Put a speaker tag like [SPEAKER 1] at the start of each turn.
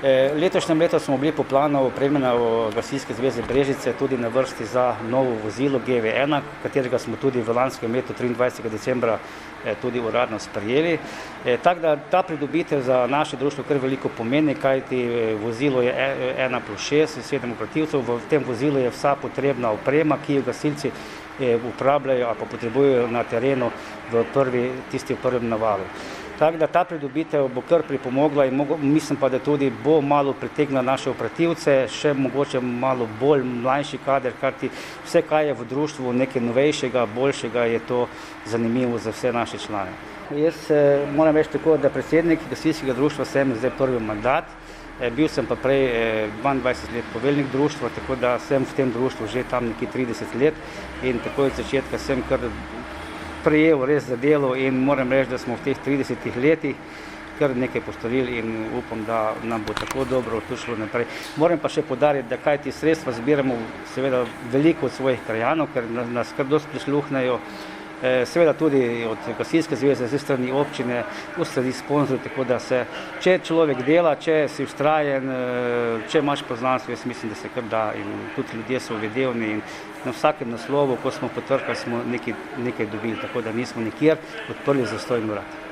[SPEAKER 1] Letošnjem letu smo bili po planu opremljena v Gasilske zveze Brežice tudi na vrsti za novo vozilo GV1, katerega smo tudi v lanskem letu 23. decembra tudi uradno sprejeli. Tako da ta pridobitev za naše društvo kar veliko pomeni, kajti vozilo je 1+6, 7 operativcev, v tem vozilu je vsa potrebna oprema, ki jo gasilci uporabljajo ali pa potrebujejo na terenu v prvem navalu. Tako da ta pridobitev bo kar pripomogla in mislim pa, da tudi bo malo pritegnila naše operativce, še mogoče malo bolj mlajši kader, kajti vse, kaj je v društvu nekaj novejšega, boljšega, je to zanimivo za vse naše člane. Jaz moram reči tako, da predsednik gasilskega društva sem zdaj prvi mandat, bil sem pa prej 22 let poveljnik društva, tako da sem v tem društvu že tam nekje 30 let in tako od začetka sem kar prejel res za delo in moram reči, da smo v teh 30 letih kar nekaj postorili in upam, da nam bo tako dobro tu šlo naprej. Moram pa še poudariti, da kaj ti sredstva zbiramo seveda veliko od svojih krajanov, ker nas kar dosti prisluhnejo, seveda tudi od Gasilske zveze, ze strani občine, od strani sponzorjev, tako da se, če človek dela, če si vztrajen, če imaš poznanstvo, jaz mislim, da se kar da in tudi ljudje so vedevni in na vsakem naslovu, ko smo potrkali, smo nekaj dobili, tako da nismo nikjer odprli zastojni urad.